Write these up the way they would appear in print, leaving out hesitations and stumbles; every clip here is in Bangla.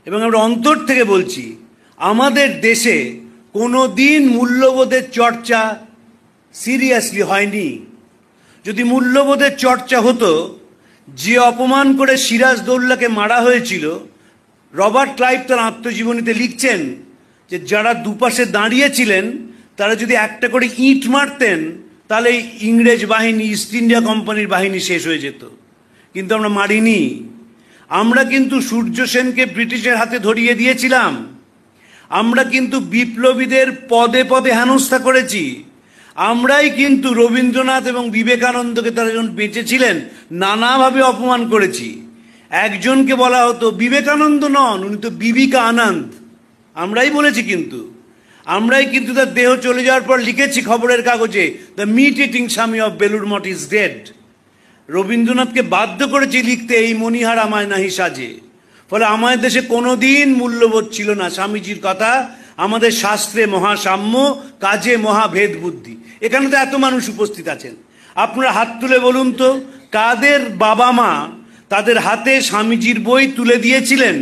এবং আমরা অন্তর থেকে বলছি, আমাদের দেশে কোনো দিন মূল্যবোধের চর্চা সিরিয়াসলি হয়নি। যদি মূল্যবোধের চর্চা হতো, যে অপমান করে সিরাজদৌল্লাকে মারা হয়েছিল, রবার্ট ক্লাইভ তার আত্মজীবনীতে লিখছেন যে যারা দুপাশে দাঁড়িয়েছিলেন তারা যদি একটা করে ইঁট মারতেন তাহলে ইংরেজ বাহিনী, ইস্ট ইন্ডিয়া কোম্পানির বাহিনী শেষ হয়ে যেত। কিন্তু আমরা মারিনি। আমরা কিন্তু সূর্য সেনকে ব্রিটিশের হাতে ধরিয়ে দিয়েছিলাম। আমরা কিন্তু বিপ্লবীদের পদে পদে হেনস্থা করেছি। আমরাই কিন্তু রবীন্দ্রনাথ এবং বিবেকানন্দকে তারা যখন বেঁচে ছিলেন নানাভাবে অপমান করেছি। একজনকে বলা হতো বিবেকানন্দ নন, উনি তো বিবিকা আনন্দ। আমরাই বলেছি, কিন্তু আমরাই কিন্তু তার দেহ চলে যাওয়ার পর লিখেছি খবরের কাগজে, দ্য মিট ইটিং স্বামী of Belur Math is dead. রবীন্দ্রনাথকে বাধ্য করেছি লিখতে, এই মণিহার আমায় নাহি সাজে। ফলে আমাদের দেশে কোনোদিন মূল্যবোধ ছিল না। স্বামীজির কথা, আমাদের শাস্ত্রে মহাসাম্য, কাজে মহাভেদ বুদ্ধি। এখানে তো এত মানুষ উপস্থিত আছেন, আপনারা হাত তুলে বলুন তো, কাদের বাবা মা তাদের হাতে স্বামীজির বই তুলে দিয়েছিলেন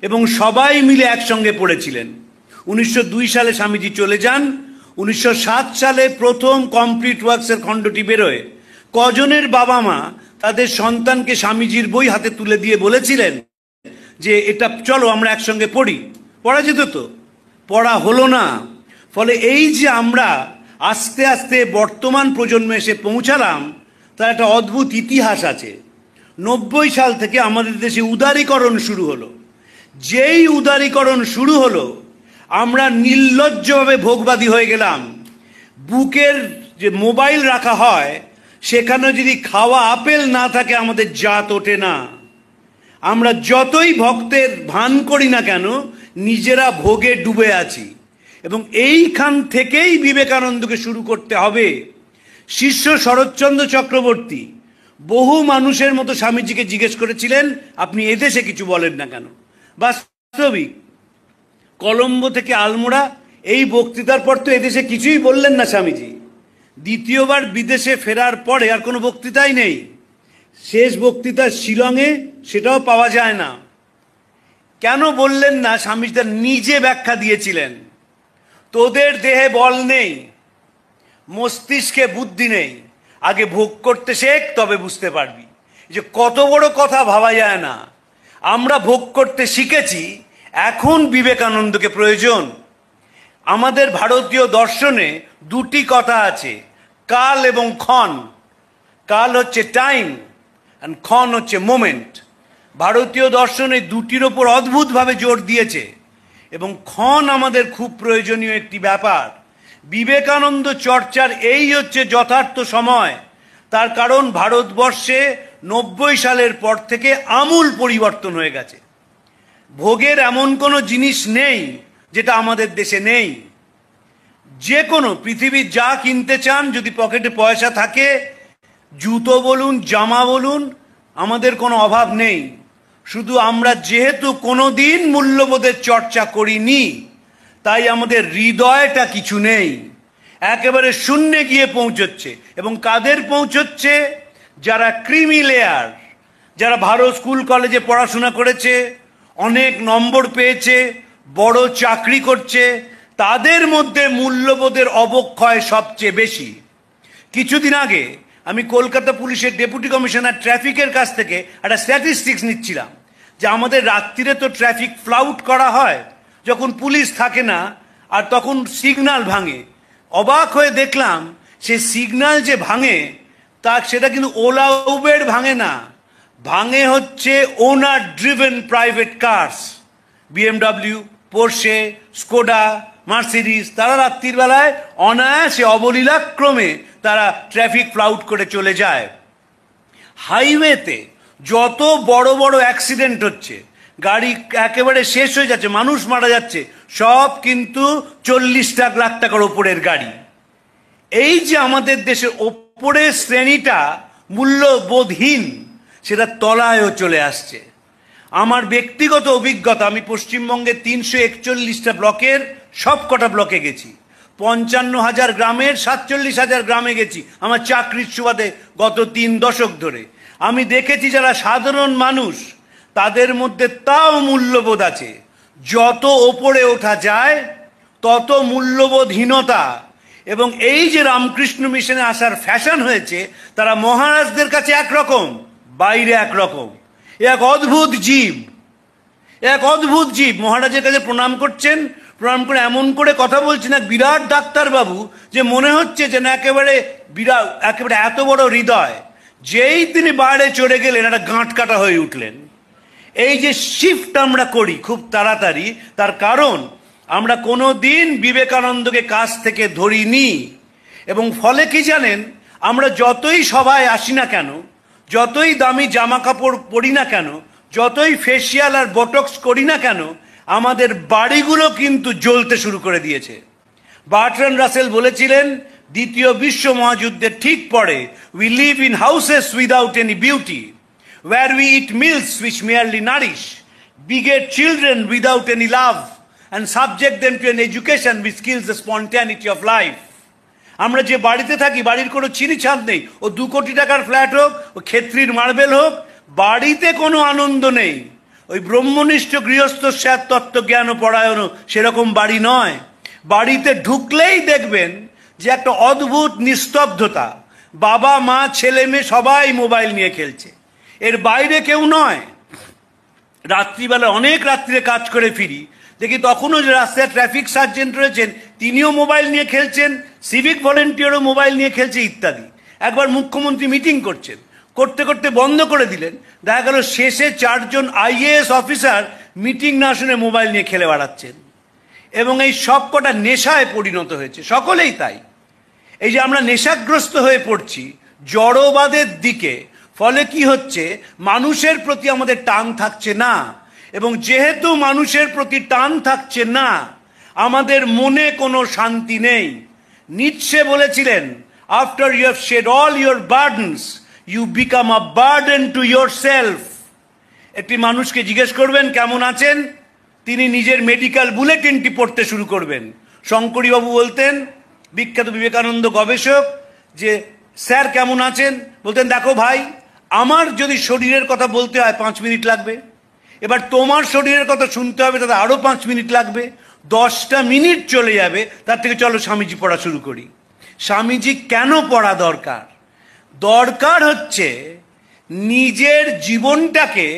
এবং সবাই মিলে একসঙ্গে পড়েছিলেন? 1902 সালে স্বামীজি চলে যান। 1907 সালে প্রথম কমপ্লিট ওয়ার্কসের খণ্ডটি বেরোয়। কজনের বাবা মা তাদের সন্তানকে স্বামীজির বই হাতে তুলে দিয়ে বলেছিলেন যে এটা চলো আমরা একসঙ্গে পড়ি? পড়া যেত তো, পড়া হলো না। ফলে এই যে আমরা আস্তে আস্তে বর্তমান প্রজন্মে এসে পৌঁছালাম, তার একটা অদ্ভুত ইতিহাস আছে। 90 সাল থেকে আমাদের দেশে উদারীকরণ শুরু হলো। যেই উদারীকরণ শুরু হলো, আমরা নির্লজ্জভাবে ভোগবাদী হয়ে গেলাম। বুকের যে মোবাইল রাখা হয়, সেখানে যদি খাওয়া আপেল না থাকে আমাদের জাত ওঠে না। আমরা যতই ভক্তের ভান করি না কেন, নিজেরা ভোগে ডুবে আছি। এবং এইখান থেকেই বিবেকানন্দকে শুরু করতে হবে। শিষ্য শরৎচন্দ্র চক্রবর্তী বহু মানুষের মতো স্বামীজিকে জিজ্ঞেস করেছিলেন, আপনি এদেশে কিছু বলেন না কেন? বাস্তবিক কলম্বো থেকে আলমোড়া এই বক্তৃতার পর তো এদেশে কিছুই বললেন না স্বামীজি। দ্বিতীয়বার বিদেশে ফেরার পরে আর কোনো বক্তৃতাই নেই। শেষ বক্তৃতা শিলংয়ে, সেটাও পাওয়া যায় না। কেন বললেন না? স্বামীজি তার নিজে ব্যাখ্যা দিয়েছিলেন, তোদের দেহে বল নেই, মস্তিষ্কে বুদ্ধি নেই, আগে ভোগ করতে শেখ, তবে বুঝতে পারবি। যে কত বড় কথা ভাবা যায় না। আমরা ভোগ করতে শিখেছি, এখন বিবেকানন্দকে প্রয়োজন। আমাদের ভারতীয় দর্শনে দুটি কথা আছে, কাল এবং ক্ষণ। কাল হচ্ছে টাইম আর ক্ষণ হচ্ছে মোমেন্ট। ভারতীয় দর্শন এই দুটির ওপর অদ্ভুতভাবে জোর দিয়েছে এবং ক্ষণ আমাদের খুব প্রয়োজনীয় একটি ব্যাপার। বিবেকানন্দ চর্চার এই হচ্ছে যথার্থ সময়। তার কারণ ভারতবর্ষে 90 সালের পর থেকে আমূল পরিবর্তন হয়ে গেছে। ভোগের এমন কোনো জিনিস নেই যেটা আমাদের দেশে নেই। যে কোনো পৃথিবীর যা কিনতে চান, যদি পকেটে পয়সা থাকে, জুতো বলুন, জামা বলুন, আমাদের কোনো অভাব নেই। শুধু আমরা যেহেতু কোনো দিন মূল্যবোধের চর্চা করিনি, তাই আমাদের হৃদয়টা কিছু নেই, একেবারে শূন্যে গিয়ে পৌঁছচ্ছে। এবং কাদের পৌঁছচ্ছে? যারা ক্রিমি লেয়ার, যারা ভারত স্কুল কলেজে পড়াশোনা করেছে, অনেক নম্বর পেয়েছে, বড় চাকরি করছে, তাদের মধ্যে মূল্যবোধের অবক্ষয় সবচেয়ে বেশি। কিছুদিন আগে আমি কলকাতা পুলিশের ডেপুটি কমিশনার ট্রাফিকের কাছ থেকে একটা স্ট্যাটিস্টিক্স নিচ্ছিলাম যে আমাদের রাত্রিরে তো ট্রাফিক ফ্লাউট করা হয় যখন পুলিশ থাকে না, আর তখন সিগন্যাল ভাঙে। অবাক হয়ে দেখলাম সে সিগন্যাল যে ভাঙে সেটা কিন্তু ওলা উবের ভাঙে না, ভাঙে হচ্ছে owner driven private cars, BMW, Porsche, Skoda, Mercedes. তারা রাত্রির বেলায় অনায়াসে অবলীলাক্রমে তারা ট্রাফিক ফ্লাউট করে চলে যায়। হাইওয়েতে যত বড় বড় অ্যাক্সিডেন্ট হচ্ছে, গাড়ি একেবারে শেষ হয়ে যাচ্ছে, মানুষ মারা যাচ্ছে, সব কিন্তু 40 লাখ টাকার ওপরের গাড়ি। এই যে আমাদের দেশের ওপরের শ্রেণীটা মূল্যবোধহীন, সেটা তলায়ও চলে আসছে। আমার ব্যক্তিগত অভিজ্ঞতা, আমি পশ্চিমবঙ্গের 341টা ব্লকের সব কটা ব্লকে গেছি, 55,000 গ্রামের 47,000 গ্রামে গেছি আমার চাকরির সুবাদে গত 3 দশক ধরে। আমি দেখেছি যারা সাধারণ মানুষ, তাদের মধ্যে তাও মূল্যবোধ আছে। যত ওপরে ওঠা যায় তত মূল্যবোধহীনতা, এবং এই যে রামকৃষ্ণ মিশনে আসার ফ্যাশন হয়েছে, তারা মহারাজদের কাছে একরকম, বাইরে একরকম। এক অদ্ভুত জীব, এক অদ্ভুত জীব। মহারাজের কাছে প্রণাম করছেন, প্রণাম করে এমন করে কথা বলছেন এক বিরাট ডাক্তারবাবু, যে মনে হচ্ছে যে না একেবারে বিরাট, একেবারে এত বড় হৃদয়। যেই তিনি বাইরে চড়ে গেলেন একটা গাঁট কাটা হয়ে উঠলেন। এই যে শিফট আমরা করি খুব তাড়াতাড়ি, তার কারণ আমরা কোনো দিন বিবেকানন্দকে কাছ থেকে ধরিনি। এবং ফলে কি জানেন, আমরা যতই সভায় আসি না কেন, যতই দামি জামা কাপড় পরি না কেন, যতই ফেসিয়াল আর বটক্স করি না কেন, আমাদের বাড়িগুলো কিন্তু জ্বলতে শুরু করে দিয়েছে। বার্ট্রান্ড রাসেল বলেছিলেন, দ্বিতীয় বিশ্ব মহাযুদ্ধের ঠিক পরে, we live in houses without any beauty, where we eat meals which merely nourish, beget children without any love, and subject them to an education which kills the spontaneity of life. আমরা যে বাড়িতে থাকি, বাড়ির কোনো চিনি ছাদ নেই, ও 2 কোটি টাকার ফ্ল্যাট হোক, ও ক্ষেত্রীর মার্বেল হোক, বাড়িতে কোনো আনন্দ নেই। ওই ব্রহ্মনিষ্ঠ গৃহস্থ স্যার তত্ত্বজ্ঞান ও পরায়ণ সেরকম বাড়ি নয়। বাড়িতে ঢুকলেই দেখবেন যে একটা অদ্ভুত নিস্তব্ধতা, বাবা মা ছেলে মেয়ে সবাই মোবাইল নিয়ে খেলছে, এর বাইরে কেউ নয়। রাত্রিবেলা অনেক রাত্রিরে কাজ করে ফিরি, দেখি তখনও যে রাস্তায় ট্রাফিক সার্জেন্ট রয়েছেন তিনিও মোবাইল নিয়ে খেলছেন, সিভিক ভলেন্টিয়ারও মোবাইল নিয়ে খেলছে ইত্যাদি। একবার মুখ্যমন্ত্রী মিটিং করছেন, করতে করতে বন্ধ করে দিলেন, দেখা গেল শেষে 4 জন IAS অফিসার মিটিং না শুনে মোবাইল নিয়ে খেলে বেড়াচ্ছেন। এবং এই সব কটা নেশায় পরিণত হয়েছে, সকলেই তাই। এই যে আমরা নেশাগ্রস্ত হয়ে পড়ছি জড়বাদের দিকে, ফলে কি হচ্ছে, মানুষের প্রতি আমাদের টান থাকছে না। এবং যেহেতু মানুষের প্রতি টান থাকছে না, আমাদের মনে কোনো শান্তি নেই। নিৎসে বলেছিলেন, after you have shed all your burdens you become a burden to yourself. একটি মানুষকে জিজ্ঞেস করবেন কেমন আছেন, তিনি নিজের মেডিকেল বুলেটিনটি পড়তে শুরু করবেন। শঙ্করীবাবু বলতেন, বিখ্যাত বিবেকানন্দ গবেষক, যে স্যার কেমন আছেন, বলতেন দেখো ভাই, আমার যদি শরীরের কথা বলতে হয় 5 মিনিট লাগবে, এবার তোমার শরীরের কথা শুনতে হবে তাতে আরও 5 মিনিট লাগবে, 10টা মিনিট চলে যাবে, তার থেকে চলো স্বামীজি পড়া শুরু করি। স্বামীজি কেন পড়া দরকার? দরকার হচ্ছে নিজের জীবনটাকে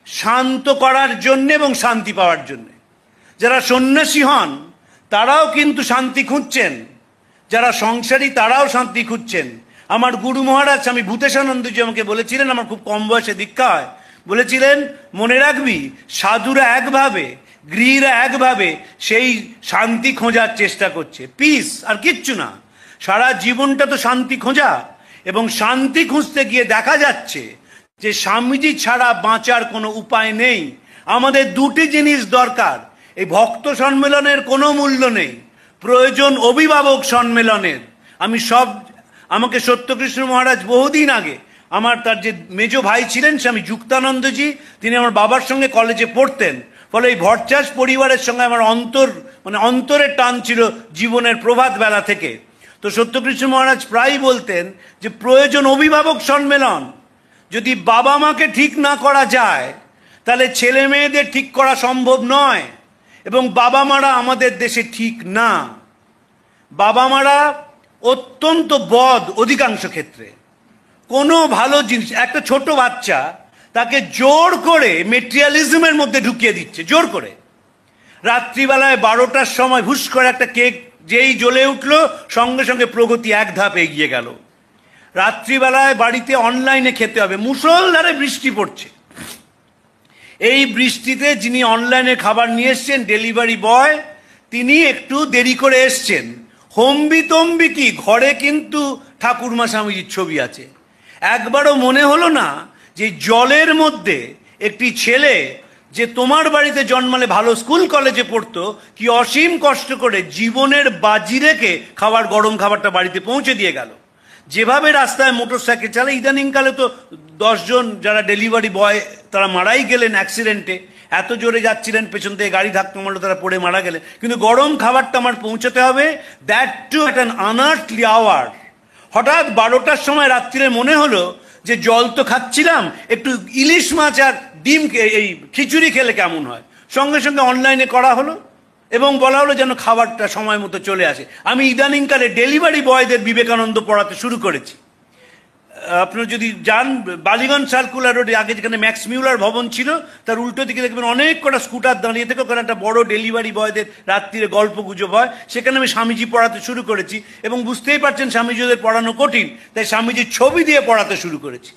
শান্ত করার জন্য এবং শান্তি পাওয়ার জন্য। যারা সন্ন্যাসী হন তারাও কিন্তু শান্তি খুঁজছেন, যারা সংসারী তারাও শান্তি খুঁজছেন। আমার গুরু মহারাজ স্বামী ভূতেশানন্দজি আমাকে বলেছিলেন, আমার খুব কম বয়সে দীক্ষা হয়, বলেছিলেন মনে রাখবি সাধুরা একভাবে, গৃহীরা একভাবে সেই শান্তি খোঁজার চেষ্টা করছে, পিস আর কিচ্ছু না। সারা জীবনটা তো শান্তি খোঁজা, এবং শান্তি খুঁজতে গিয়ে দেখা যাচ্ছে যে স্বামীজি ছাড়া বাঁচার কোনো উপায় নেই। আমাদের 2টি জিনিস দরকার। এই ভক্ত সম্মেলনের কোনো মূল্য নেই, প্রয়োজন অভিভাবক সম্মেলনের। আমাকে সত্যকৃষ্ণ মহারাজ বহুদিন আগে, তার যে মেজ ভাই ছিলেন স্বামী যুক্তানন্দজি, তিনি আমার বাবার সঙ্গে কলেজে পড়তেন, ফলে এই ভট্টাচ পরিবারের সঙ্গে আমার অন্তরের টান ছিল জীবনের প্রভাত বেলা থেকে। তো সত্যকৃষ্ণ মহারাজ প্রায়ই বলতেন যে প্রয়োজন অভিভাবক সম্মেলন। যদি বাবা মাকে ঠিক না করা যায় তাহলে ছেলে মেয়েদের ঠিক করা সম্ভব নয়। এবং বাবা মারা আমাদের দেশে ঠিক না, বাবা মারা অত্যন্ত বদ অধিকাংশ ক্ষেত্রে। কোনো ভালো জিনিস, একটা ছোট বাচ্চা তাকে জোর করে মেটেরিয়ালিজমের মধ্যে ঢুকিয়ে দিচ্ছে, জোর করে। রাত্রিবেলায় 12টার সময় হুশ করে একটা কেক যেই জ্বলে উঠলো, সঙ্গে সঙ্গে প্রগতি 1 ধাপ এগিয়ে গেল। রাত্রিবেলায় বাড়িতে অনলাইনে খেতে হবে, মুষলধারে বৃষ্টি পড়ছে। এই বৃষ্টিতে যিনি অনলাইনে খাবার নিয়ে এসছেন, ডেলিভারি বয়, তিনি একটু দেরি করে এসছেন। হম্বি তম্বি কি, ঘরে কিন্তু ঠাকুরমা স্বামীজির ছবি আছে। একবারও মনে হলো না যে জলের মধ্যে একটি ছেলে যে তোমার বাড়িতে জন্মালে ভালো স্কুল কলেজে পড়তো, কি অসীম কষ্ট করে জীবনের বাজি রেখে গরম খাবারটা বাড়িতে পৌঁছে দিয়ে গেল। যেভাবে রাস্তায় মোটরসাইকেল চালায়, ইদানিংকালে তো 10 জন যারা ডেলিভারি বয় তারা মারাই গেলেন অ্যাক্সিডেন্টে, এত জোরে যাচ্ছিলেন, পেছন থেকে গাড়ি ধাক্কা মারলো, তারা পড়ে মারা গেলেন। কিন্তু গরম খাবারটা আমার পৌঁছাতে হবে, that too at an unearthly hour. হঠাৎ 12টার সময় রাত্রিরে মনে হলো যে জল তো খাচ্ছিলাম, একটু ইলিশ মাছ আর ডিম এই খিচুড়ি খেলে কেমন হয়। সঙ্গে সঙ্গে অনলাইনে করা হলো এবং বলা হলো যেন খাবারটা সময় মতো চলে আসে। আমি ইদানিংকালে ডেলিভারি বয়দের বিবেকানন্দ পড়াতে শুরু করেছি। আপনারা যদি যান বালিগঞ্জ সার্কুলার রোডে, আগে যেখানে ম্যাক্স মিউলার ভবন ছিল তার উল্টো দিকে দেখবেন অনেক কটা স্কুটার দাঁড়িয়ে থেকে, ওখানে একটা বড় ডেলিভারি বয়দের রাত্রিরে গল্প গুজব হয়, সেখানে আমি স্বামীজি পড়াতে শুরু করেছি। এবং বুঝতেই পারছেন স্বামীজিদের পড়ানো কঠিন, তাই স্বামীজির ছবি দিয়ে পড়াতে শুরু করেছি।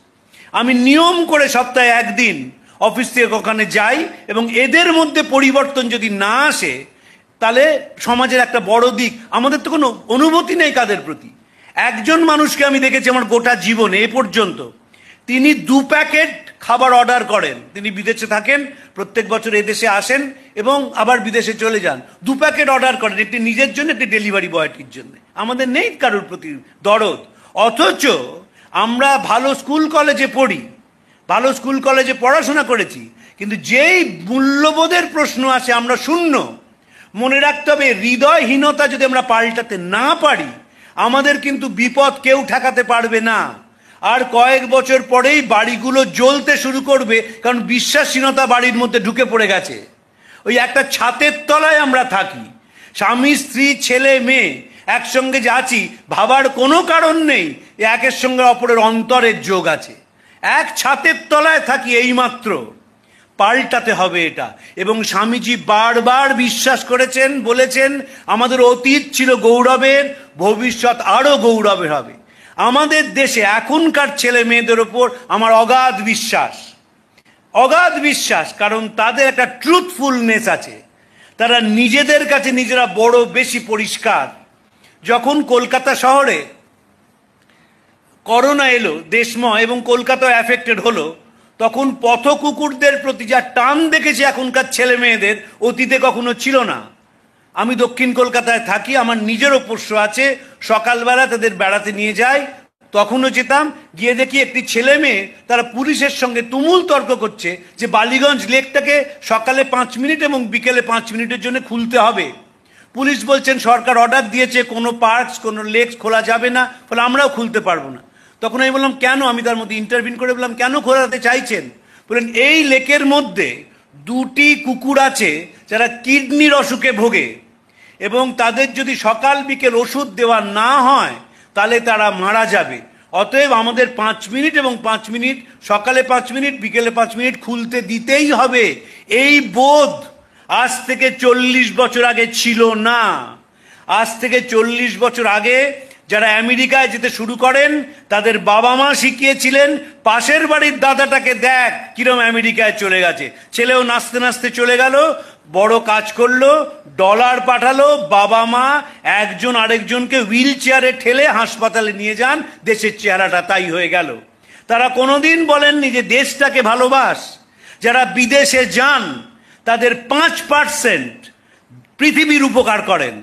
আমি নিয়ম করে সপ্তাহে একদিন অফিস থেকে ওখানে যাই, এবং এদের মধ্যে পরিবর্তন যদি না আসে তাহলে সমাজের একটা বড় দিক, আমাদের তো কোনো অনুভূতি নেই কাদের প্রতি। একজন মানুষকে আমি দেখেছি আমার গোটা জীবনে এ পর্যন্ত, তিনি 2 প্যাকেট খাবার অর্ডার করেন। তিনি বিদেশে থাকেন, প্রত্যেক বছর এদেশে আসেন এবং আবার বিদেশে চলে যান। 2 প্যাকেট অর্ডার করেন, একটি নিজের জন্য, একটি ডেলিভারি বয়টির জন্য। আমাদের নেই কারোর প্রতি দরদ। অথচ আমরা ভালো স্কুল কলেজে পড়ি, ভালো স্কুল কলেজে পড়াশোনা করেছি, কিন্তু যেই মূল্যবোধের প্রশ্ন আসে আমরা শূন্য। মনে রাখতে হবে, হৃদয়হীনতা যদি আমরা পাল্টাতে না পারি আমাদের কিন্তু বিপদ কেউ ঠেকাতে পারবে না। আর কয়েক বছর পরেই বাড়িগুলো জ্বলতে শুরু করবে, কারণ বিশ্বাসহীনতা বাড়ির মধ্যে ঢুকে পড়ে গেছে। ওই একটা ছাদের তলায় আমরা থাকি, স্বামী স্ত্রী ছেলে মেয়ে একসঙ্গে যে আছি, ভাবার কোনো কারণ নেই একের সঙ্গে অপরের অন্তরের যোগ আছে। এক ছাদের তলায় থাকি এইমাত্র। পাল্টাতে হবে এটা। এবং স্বামীজি বারবার বিশ্বাস করেছেন, বলেছেন আমাদের অতীত ছিল গৌরবের, ভবিষ্যৎ আরো গৌরবের হবে। আমাদের দেশে এখনকার ছেলে মেয়েদের ওপর আমার অগাধ বিশ্বাস, কারণ তাদের একটা ট্রুথফুলনেস আছে। তারা নিজেদের কাছে নিজেরা বড় বেশি পরিষ্কার। যখন কলকাতা শহরে করোনা এলো দেশময় এবং কলকাতা এফেক্টেড হলো, তখন পথ কুকুরদের প্রতি যা টান দেখেছি এখনকার ছেলে মেয়েদের, অতীতে কখনো ছিল না। আমি দক্ষিণ কলকাতায় থাকি, আমার নিজেরও পোষ্য আছে। সকালবেলা তাদের বেড়াতে নিয়ে যাই, তখনও যেতাম, গিয়ে দেখি একটি ছেলে মেয়ে তারা পুলিশের সঙ্গে তুমুল তর্ক করছে যে বালিগঞ্জ লেকটাকে সকালে 5 মিনিট এবং বিকেলে 5 মিনিটের জন্য খুলতে হবে। পুলিশ বলছেন সরকার অর্ডার দিয়েছে, কোনো পার্কস কোনো লেকস খোলা যাবে না, ফলে আমরাও খুলতে পারবো না। তখন আমি বললাম কেন? আমি তার মধ্যে ইন্টারভিন করে বললাম কেন খোলাতে চাইছেন? বললেন এই লেকের মধ্যে 2টি কুকুর আছে যারা কিডনির অসুখে ভোগে, এবং তাদের যদি সকাল বিকেল ওষুধ দেওয়া না হয় তাহলে তারা মারা যাবে। অতএব আমাদের 5 মিনিট এবং 5 মিনিট, সকালে 5 মিনিট বিকেলে 5 মিনিট খুলতে দিতেই হবে। এই বোধ আজ থেকে 40 বছর আগে ছিল না। আজ থেকে 40 বছর আগে যারা আমেরিকায় যেতে শুরু করেন তাদের বাবা মা শিখিয়েছিলেন পাশের বাড়ির দাদাটাকে দেখ কিরম আমেরিকায় চলে গেছে। ছেলেও নাচতে নাচতে চলে গেল, বড় কাজ করলো, ডলার পাঠালো, বাবা মা একজন আরেকজনকে হুইল চেয়ারে ঠেলে হাসপাতালে নিয়ে যান, দেশের চেহারাটা তাই হয়ে গেল। তারা কোনোদিন বলেননি যে দেশটাকে ভালোবাস। যারা বিদেশে যান তাদের 5% পৃথিবীর উপকার করেন,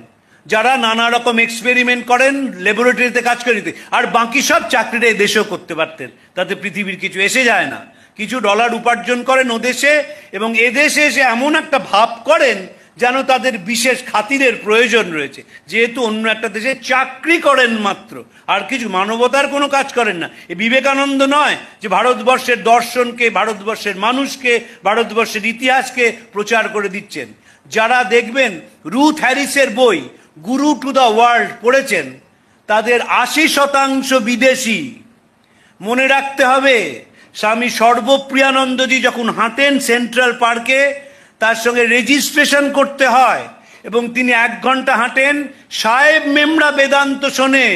যারা নানা রকম এক্সপেরিমেন্ট করেন, ল্যাবরেটরিতে কাজ করে দিতে, আর বাকি সব চাকরিটা এদেশেও করতে পারতেন, তাতে পৃথিবীর কিছু এসে যায় না। কিছু ডলার উপার্জন করেন ওদেশে, এবং এদেশে এসে এমন একটা ভাব করেন যেন তাদের বিশেষ খাতিরের প্রয়োজন রয়েছে, যেহেতু অন্য একটা দেশে চাকরি করেন মাত্র, আর কিছু মানবতার কোনো কাজ করেন না। এ বিবেকানন্দ নয় যে ভারতবর্ষের দর্শনকে, ভারতবর্ষের মানুষকে, ভারতবর্ষের ইতিহাসকে প্রচার করে দিচ্ছেন। যারা দেখবেন রুথ হ্যারিসের বই গুরু টু দ্য ওয়ার্ল্ড পড়েছেন, তাদের 80% বিদেশি। মনে রাখতে হবে, স্বামী সর্বপ্রিয়ানন্দজি যখন হাঁটেন সেন্ট্রাল পার্কে, তার সঙ্গে রেজিস্ট্রেশন করতে হয়, এবং তিনি 1 ঘন্টা হাঁটেন। সাহেব মেমরা বেদান্ত শোনে,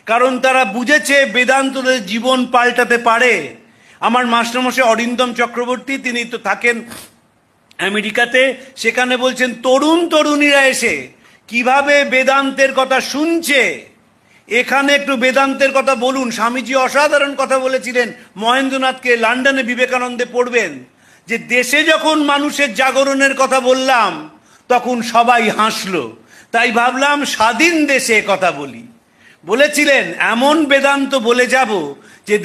কারণ তারা বুঝেছে বেদান্ত জীবন পাল্টাতে পারে। আমার মাস্টারমশাই অরিন্দম চক্রবর্তী, তিনি তো থাকেন আমেরিকাতে, সেখানে বলছেন তরুণ তরুণীরা এসে কিভাবে বেদান্তের কথা শুনছে। এখানে একটু বেদান্তের কথা বলুন। স্বামীজি অসাধারণ কথা বলেছিলেন মহেন্দ্রনাথকে, লন্ডনে বিবেকানন্দে পড়বেন, যে দেশে যখন মানুষের জাগরণের কথা বললাম তখন সবাই হাসলো, তাই ভাবলাম স্বাধীন দেশে কথা বলি। বলেছিলেন এমন বেদান্ত বলে যাব যে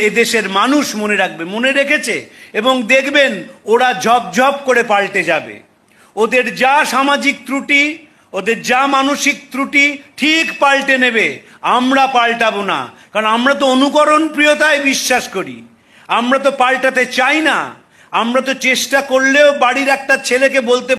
এদেশের মানুষ মনে রাখবে, মনে রেখেছে, এবং দেখবেন ওরা ঝপঝপ করে পাল্টে যাবে। ওদের যা সামাজিক ত্রুটি, ওদের যা মানসিক ত্রুটি ঠিক পাল্টে নেবে। আমরা পাল্টাবো না, কারণ আমরা তো অনুকরণ প্রিয়তায় বিশ্বাস করি। আমরা তো পাল্টাতে চাই না। আমরা তো চেষ্টা করলেও বাড়ির একটা ছেলেকে বলতে